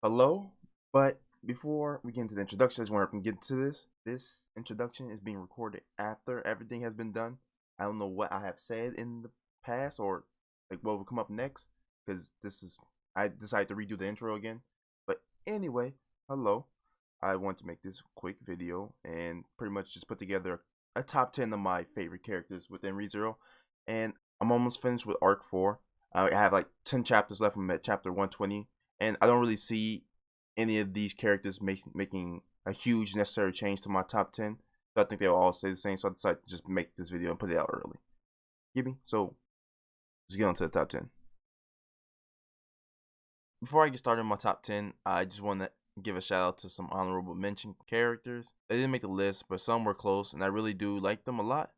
Hello, but before we get into the introduction, I just want to get to this. This introduction is being recorded after everything has been done. I don't know what I have said in the past or like what will come up next because I decided to redo the intro again. But anyway, hello. I want to make this quick video and pretty much just put together a top 10 of my favorite characters within ReZero. And I'm almost finished with Arc 4. I have like 10 chapters left. I'm at chapter 120 and I don't really see any of these characters making a huge necessary change to my top 10. So I think they'll all stay the same. So I decided to just make this video and put it out early. Get me? So let's get on to the top 10. Before I get started on my top 10, I just want to give a shout out to some honorable mention characters. They didn't make the list, but some were close, and I really do like them a lot.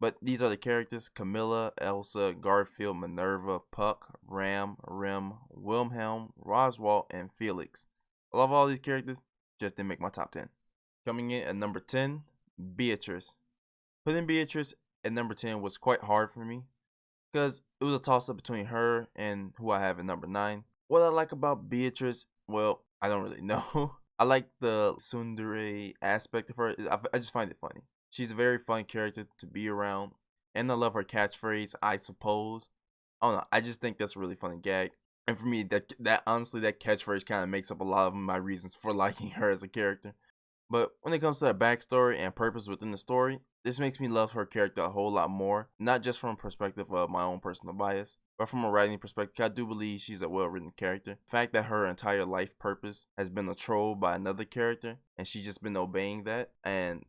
But these are the characters: Camilla, Elsa, Garfield, Minerva, Puck, Ram, Rem, Wilhelm, Roswell, and Felix. I love all these characters, just didn't make my top 10. Coming in at number 10, Beatrice. Putting Beatrice at number 10 was quite hard for me, because it was a toss-up between her and who I have at number 9. What I like about Beatrice, well, I don't really know. I like the tsundere aspect of her. I just find it funny. She's a very fun character to be around, and I love her catchphrase, I suppose. I don't know, I just think that's a really funny gag. And for me, that honestly, that catchphrase kind of makes up a lot of my reasons for liking her as a character. But when it comes to her backstory and purpose within the story, this makes me love her character a whole lot more, not just from a perspective of my own personal bias, but from a writing perspective. I do believe she's a well-written character. The fact that her entire life purpose has been a troll by another character, and she's just been obeying that, and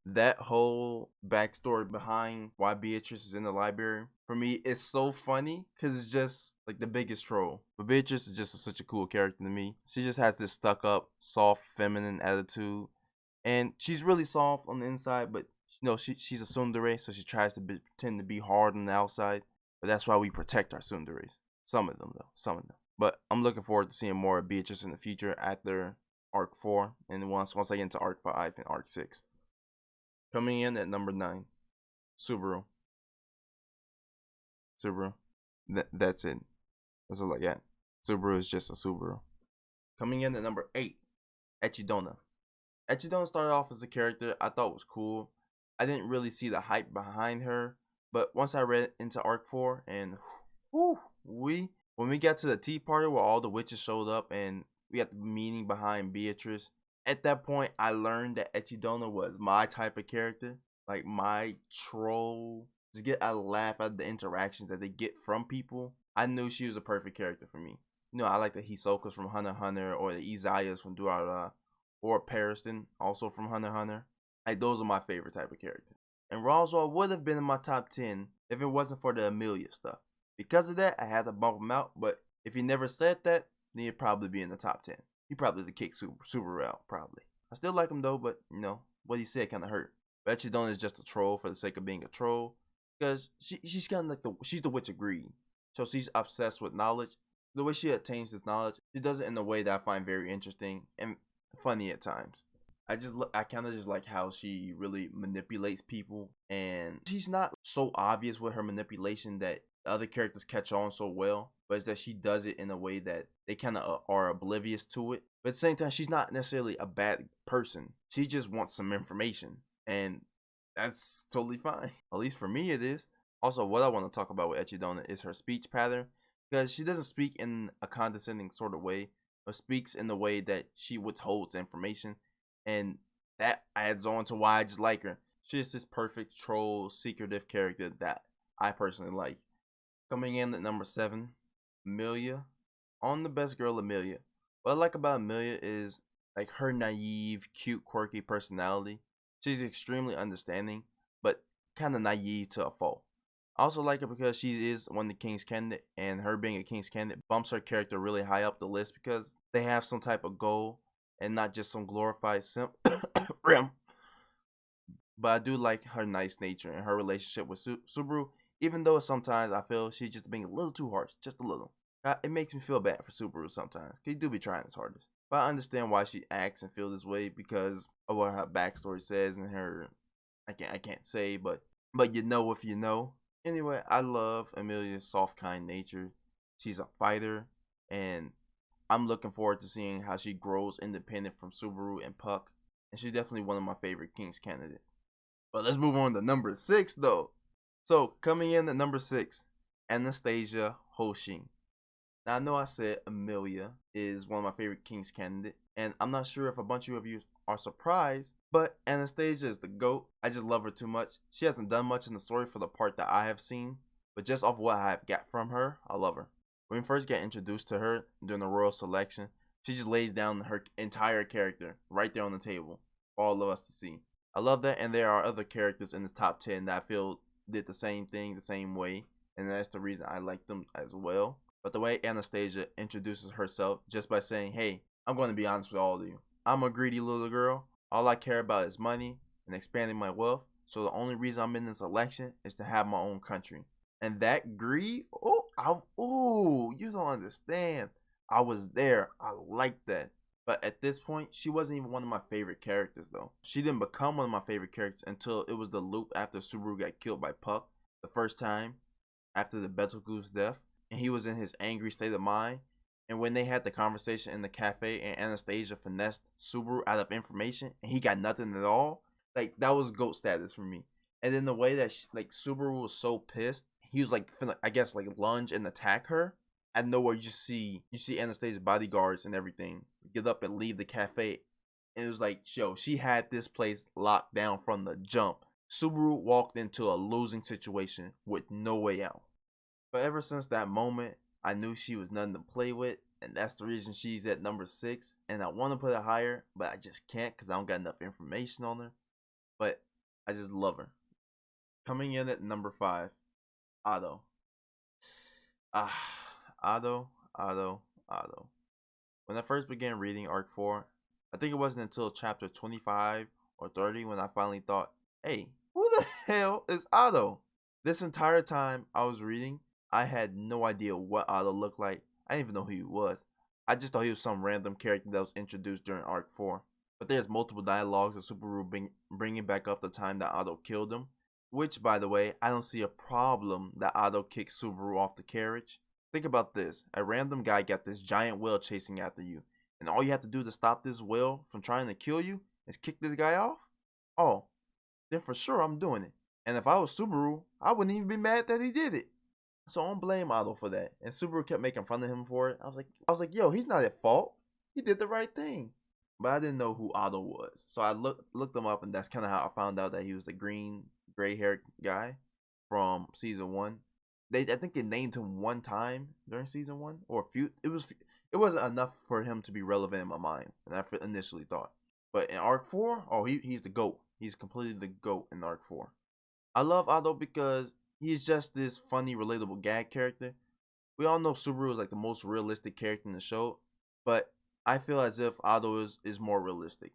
that whole backstory behind why Beatrice is in the library, for me, it's so funny because it's just like the biggest troll. But Beatrice is just such a cool character to me. She just has this stuck-up, soft, feminine attitude, and she's really soft on the inside, but she's a tsundere, so she tries to pretend to be hard on the outside. But that's why we protect our tsunderes. Some of them, though. Some of them. But I'm looking forward to seeing more of Beatrice in the future after Arc 4, and once I get into Arc 5 and Arc 6. Coming in at number 9, Subaru. Subaru. That's it. That's all I got. Subaru is just a Subaru. Coming in at number 8, Echidna. Echidna started off as a character I thought was cool. I didn't really see the hype behind her, but once I read into Arc 4 and when we got to the tea party where all the witches showed up and we got the meaning behind Beatrice, at that point I learned that Echidna was my type of character, like my troll. Just get a laugh at the interactions that they get from people. I knew she was a perfect character for me. I like the Hisokas from Hunter x Hunter, or the Izayas from Durarara, or Pariston, also from Hunter x Hunter. Like, those are my favorite type of character. And Roswell would have been in my top 10 if it wasn't for the Amelia stuff. Because of that, I had to bump him out, but if he never said that, then he'd probably be in the top 10. He probably would kick super out, probably. I still like him though, but what he said kind of hurt. But Echidna is just a troll for the sake of being a troll, because she's kind of like she's the witch of greed. So she's obsessed with knowledge. The way she attains this knowledge, she does it in a way that I find very interesting and funny at times. I kind of just like how she really manipulates people, and she's not so obvious with her manipulation that other characters catch on so well, but it's that she does it in a way that they kind of are oblivious to it. But at the same time, she's not necessarily a bad person. She just wants some information, and that's totally fine. At least for me, it is. Also, what I want to talk about with Echidna is her speech pattern, because she doesn't speak in a condescending sort of way, but speaks in the way that she withholds information, and that adds on to why I just like her. She's this perfect troll, secretive character that I personally like. Coming in at number 7, Amelia. On the best girl, Amelia. What I like about Amelia is like her naive, cute, quirky personality. She's extremely understanding, but kind of naive to a fault. I also like her because she is one of the King's candidate, and her being a King's candidate bumps her character really high up the list because they have some type of goal and not just some glorified simp. Rim. But I do like her nice nature and her relationship with Subaru, even though sometimes I feel she's just being a little too harsh, just a little. It makes me feel bad for Subaru sometimes, because he do be trying his hardest. But I understand why she acts and feels this way because of what her backstory says and her, I can't say, but you know if you know. Anyway, I love Amelia's soft, kind nature. She's a fighter, and I'm looking forward to seeing how she grows independent from Subaru and Puck, and she's definitely one of my favorite King's candidates. But let's move on to number 6 though. So coming in at number 6, Anastasia Hoshin. Now I know I said Amelia is one of my favorite King's candidate, and I'm not sure if a bunch of you are surprised, but Anastasia is the GOAT. I just love her too much. She hasn't done much in the story for the part that I have seen, but just off what I have got from her, I love her. When we first get introduced to her during the royal selection, she just lays down her entire character right there on the table for all of us to see. I love that, and there are other characters in the top 10 that I feel did the same thing the same way, and that's the reason I like them as well. But the way Anastasia introduces herself just by saying, hey, I'm going to be honest with all of you. I'm a greedy little girl. All I care about is money and expanding my wealth. So the only reason I'm in this election is to have my own country. And that greed, you don't understand. I was there. I liked that. But at this point, she wasn't even one of my favorite characters though. She didn't become one of my favorite characters until it was the loop after Subaru got killed by Puck the first time after the Betelgeuse death. And he was in his angry state of mind. And when they had the conversation in the cafe and Anastasia finessed Subaru out of information and he got nothing at all, like that was GOAT status for me. And then the way that Subaru was so pissed, he was like finna, I guess like lunge and attack her. Out of nowhere, you see Anastasia's bodyguards and everything get up and leave the cafe. And it was like, yo, she had this place locked down from the jump. Subaru walked into a losing situation with no way out. But ever since that moment, I knew she was nothing to play with, and that's the reason she's at number 6. And I want to put her higher, but I just can't because I don't got enough information on her. But I just love her. Coming in at number 5, Otto. Otto. When I first began reading Arc 4, I think it wasn't until chapter 25 or 30 when I finally thought, hey, who the hell is Otto? This entire time I was reading, I had no idea what Otto looked like. I didn't even know who he was. I just thought he was some random character that was introduced during Arc 4. But there's multiple dialogues of Subaru bringing back up the time that Otto killed him. Which, by the way, I don't see a problem that Otto kicked Subaru off the carriage. Think about this. A random guy got this giant whale chasing after you. And all you have to do to stop this whale from trying to kill you is kick this guy off? Oh, then for sure I'm doing it. And if I was Subaru, I wouldn't even be mad that he did it. So I don't blame Otto for that. And Subaru kept making fun of him for it. I was like, yo, he's not at fault. He did the right thing. But I didn't know who Otto was. So I looked him up, and that's kind of how I found out that he was the gray-haired guy from season 1. I think they named him one time during season 1, or a few. It wasn't enough for him to be relevant in my mind, and I initially thought. But in Arc 4, he's the GOAT. He's completely the GOAT in Arc 4. I love Otto because he's just this funny, relatable gag character. We all know Subaru is like the most realistic character in the show, but I feel as if Otto is more realistic,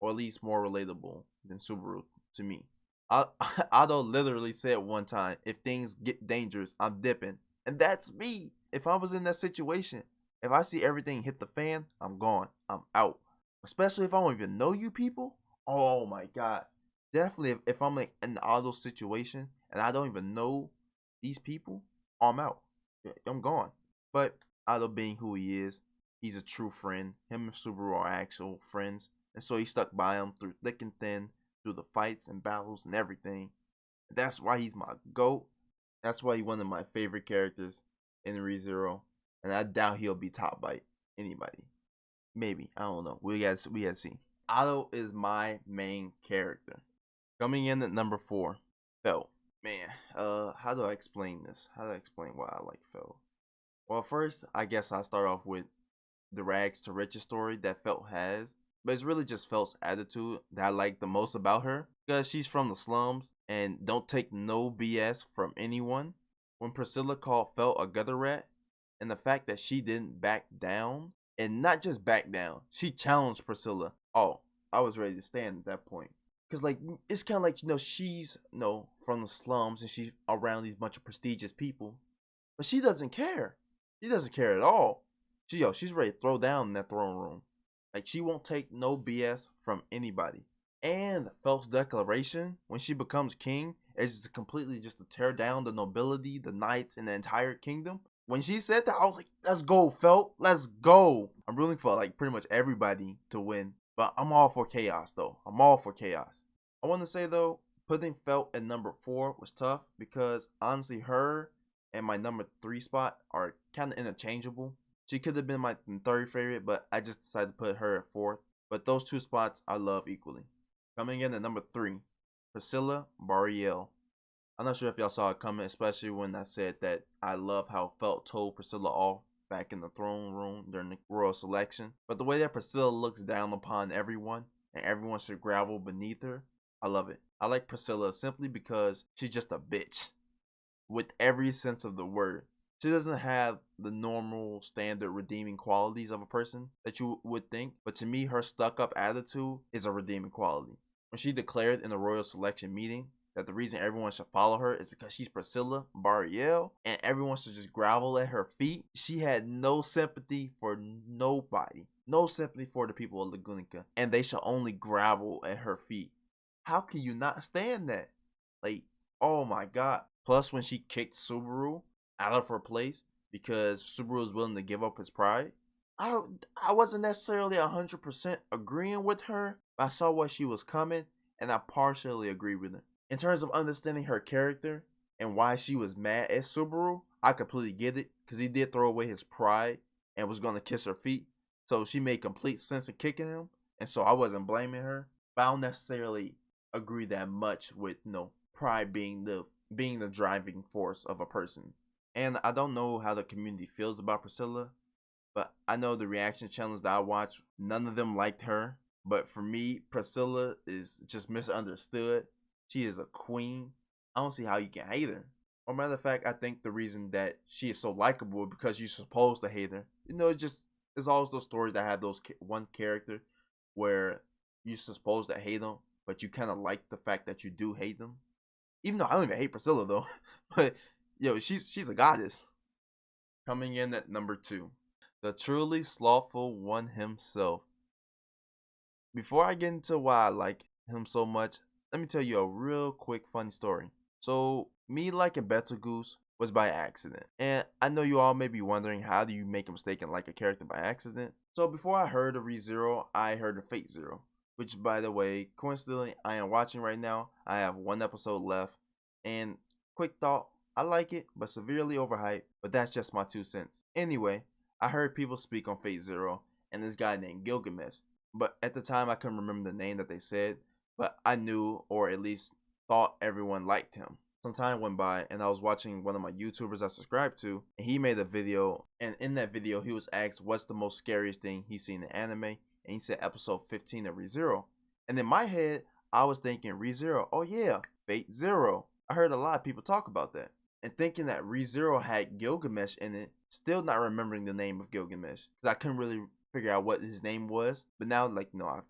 or at least more relatable than Subaru to me. Otto literally said one time, if things get dangerous, I'm dipping. And that's me. If I was in that situation, if I see everything hit the fan, I'm gone. I'm out. Especially if I don't even know you people. Oh my God. Definitely if I'm like in the Otto situation and I don't even know these people, I'm out. I'm gone. But Otto being who he is, he's a true friend. Him and Subaru are actual friends. And so he stuck by him through thick and thin, through the fights and battles and everything. That's why he's my GOAT. That's why he's one of my favorite characters in ReZero. And I doubt he'll be topped by anybody. Maybe. I don't know. We had to see. Otto is my main character. Coming in at number 4, Felt. Man, how do I explain this? How do I explain why I like Felt? Well, first, I guess I'll start off with the rags to riches story that Felt has. But it's really just Felt's attitude that I like the most about her. Because she's from the slums and don't take no BS from anyone. When Priscilla called Felt a gutter rat, and the fact that she didn't back down, and not just back down, she challenged Priscilla. Oh, I was ready to stand at that point. Because, like, it's kind of like, she's, from the slums and she's around these bunch of prestigious people. But she doesn't care. She doesn't care at all. She's ready to throw down in that throne room. Like, she won't take no BS from anybody. And Felt's declaration, when she becomes king, is completely just to tear down the nobility, the knights, and the entire kingdom. when she said that, I was like, let's go, Felt. Let's go. I'm rooting for like pretty much everybody to win. But I'm all for chaos though. I'm all for chaos. I want to say though, putting Felt at number 4 was tough because honestly her and my number 3 spot are kind of interchangeable. She could have been my third favorite, but I just decided to put her at 4th. But those 2 spots I love equally. Coming in at number 3, Priscilla Bariel. I'm not sure if y'all saw it coming, especially when I said that I love how Felt told Priscilla off back in the throne room during the royal selection. But the way that Priscilla looks down upon everyone and everyone should grovel beneath her, I love it. I like Priscilla simply because she's just a bitch with every sense of the word. She doesn't have the normal standard redeeming qualities of a person that you would think, but to me her stuck up attitude is a redeeming quality. When she declared in the royal selection meeting that the reason everyone should follow her is because she's Priscilla Bariel and everyone should just grovel at her feet, she had no sympathy for nobody. No sympathy for the people of Lagunica, and they should only grovel at her feet. How can you not stand that? Like, oh my god. Plus, when she kicked Subaru out of her place because Subaru was willing to give up his pride, I wasn't necessarily 100% agreeing with her, but I saw where she was coming, and I partially agree with her. In terms of understanding her character and why she was mad at Subaru, I completely get it, because he did throw away his pride and was going to kiss her feet. So she made complete sense of kicking him, and so I wasn't blaming her. But I don't necessarily agree that much with pride being the driving force of a person. And I don't know how the community feels about Priscilla, but I know the reaction channels that I watch, none of them liked her. But for me, Priscilla is just misunderstood. She is a queen. I don't see how you can hate her. Or matter of fact, I think the reason that she is so likable is because you're supposed to hate her. It's always those stories that have those one character where you're supposed to hate them, but you kind of like the fact that you do hate them. Even though I don't even hate Priscilla though, but she's a goddess. Coming in at number 2, the truly slothful one himself. Before I get into why I like him so much, let me tell you a real quick funny story. So me liking Betelgeuse was by accident, and I know you all may be wondering, how do you make a mistake and like a character by accident? So before I heard of ReZero, I heard of Fate Zero, which, by the way, coincidentally I am watching right now. I have 1 episode left, and quick thought, I like it, but severely overhyped, but that's just my 2 cents. Anyway, I heard people speak on Fate Zero and this guy named Gilgamesh, but at the time I couldn't remember the name that they said, but I knew, or at least thought, everyone liked him. Some time went by and I was watching one of my YouTubers I subscribed to, and he made a video, and in that video he was asked what's the most scariest thing he's seen in anime, and he said episode 15 of ReZero. And in my head I was thinking, ReZero, oh yeah, Fate Zero. I heard a lot of people talk about that, and thinking that ReZero had Gilgamesh in it, still not remembering the name of Gilgamesh, because I couldn't really figure out what his name was. But now,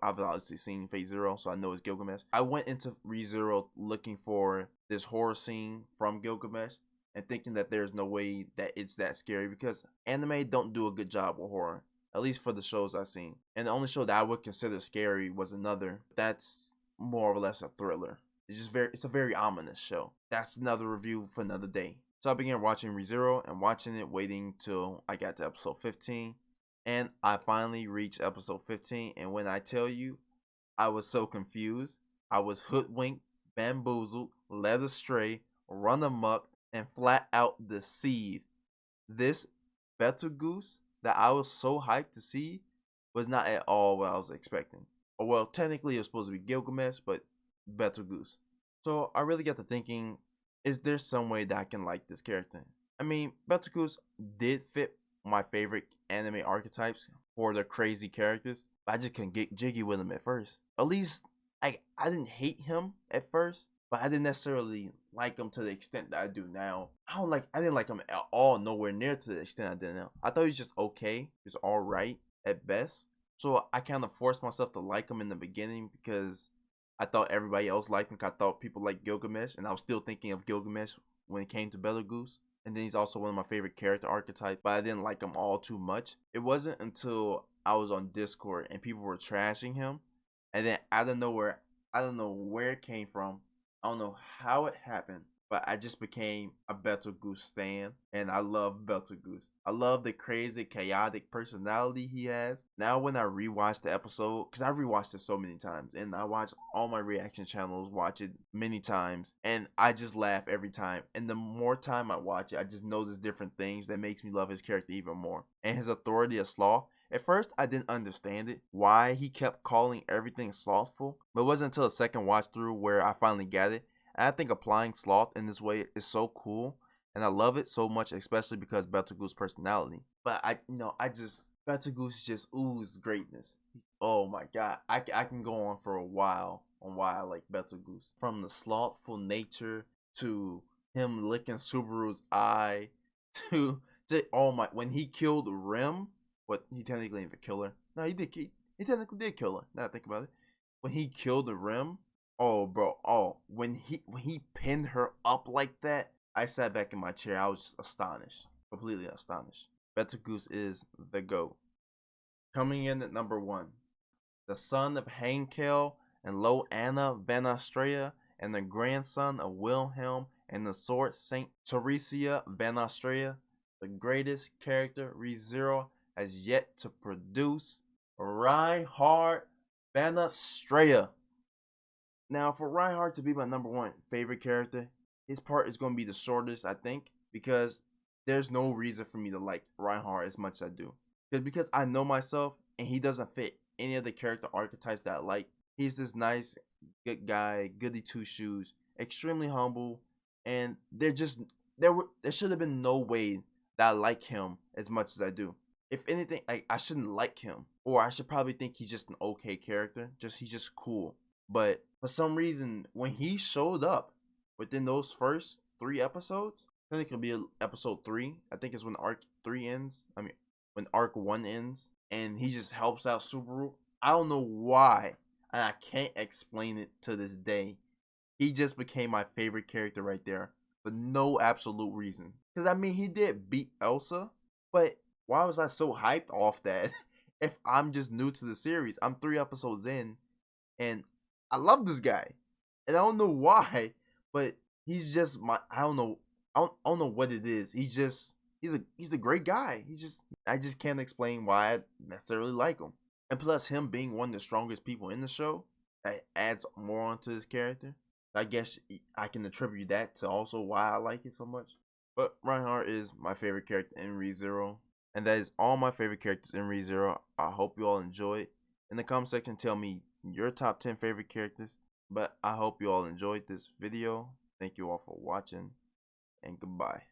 I've obviously seen Fate Zero, so I know it's Gilgamesh. I went into ReZero looking for this horror scene from Gilgamesh and thinking that there's no way that it's that scary, because anime don't do a good job with horror, at least for the shows I've seen. And the only show that I would consider scary was another that's more or less a thriller. It's a very ominous show. That's another review for another day. So I began watching ReZero and watching it, waiting till I got to episode 15. And I finally reached episode 15, and when I tell you, I was so confused. I was hoodwinked, bamboozled, led astray, run amok, and flat out deceived. This Betelgeuse that I was so hyped to see was not at all what I was expecting. Or well, technically it was supposed to be Gilgamesh, but Betelgeuse. So I really got to thinking, is there some way that I can like this character? I mean, Betelgeuse did fit my favorite anime archetypes for their crazy characters, but I just couldn't get jiggy with him at first. At least I didn't hate him at first, but I didn't necessarily like him to the extent that I do now. I didn't like him at all, nowhere near to the extent I did now. I thought he was just okay. He was alright at best. So I kind of forced myself to like him in the beginning because I thought everybody else liked him. I thought people liked Gilgamesh, and I was still thinking of Gilgamesh when it came to Betelgeuse. And then he's also one of my favorite character archetypes, but I didn't like him all too much. It wasn't until I was on Discord and people were trashing him, and then out of nowhere, I don't know where it came from, I don't know how it happened, but but I just became a Betelgeuse stan, and I love Betelgeuse. I love the crazy, chaotic personality he has. Now when I rewatch the episode, because I rewatched it so many times, and I watch all my reaction channels, watch it many times, and I just laugh every time. And the more time I watch it, I just notice different things that makes me love his character even more. And his authority of sloth, at first, I didn't understand it, why he kept calling everything slothful, but it wasn't until a second watch through where I finally got it. And I think applying sloth in this way is so cool, and I love it so much, especially because Betelgeuse's personality. But Betelgeuse just oozes greatness. Oh my god, I can go on for a while on why I like Betelgeuse. From the slothful nature to him licking Subaru's eye to oh my, when he killed Rim. But he technically ain't the killer. No, he technically did kill her. Now I think about it. When he killed the Rim, oh bro, oh when he pinned her up like that, I sat back in my chair. I was just astonished, completely astonished. Betelgeuse is the GOAT. Coming in at number 1, the son of Henkel and Loanna Van Austria, and the grandson of Wilhelm and the sword Saint Teresia Van Austria, the greatest character ReZero has yet to produce, Reinhard Van Austria. Now, for Reinhard to be my number 1 favorite character, his part is going to be the shortest, I think, because there's no reason for me to like Reinhard as much as I do. Because I know myself, and he doesn't fit any of the character archetypes that I like. He's this nice, good guy, goody two shoes, extremely humble, and there should have been no way that I like him as much as I do. If anything, I shouldn't like him, or I should probably think he's just an okay character. He's just cool. But for some reason, when he showed up within those first 3 episodes, I think it'll be episode 3. I think it's when arc 3 ends. I mean, when arc 1 ends, and he just helps out Subaru. I don't know why, and I can't explain it to this day. He just became my favorite character right there for no absolute reason. Because I mean, he did beat Elsa, but why was I so hyped off that if I'm just new to the series? I'm 3 episodes in, and I love this guy. And I don't know why, but he's just I don't know what it is. He's a great guy. I just can't explain why I necessarily like him. And plus him being one of the strongest people in the show, that adds more onto his character. I guess I can attribute that to also why I like it so much. But Reinhardt is my favorite character in ReZero. And that is all my favorite characters in ReZero. I hope you all enjoyed. In the comment section, tell me your top 10 favorite characters. But I hope you all enjoyed this video. Thank you all for watching, and goodbye.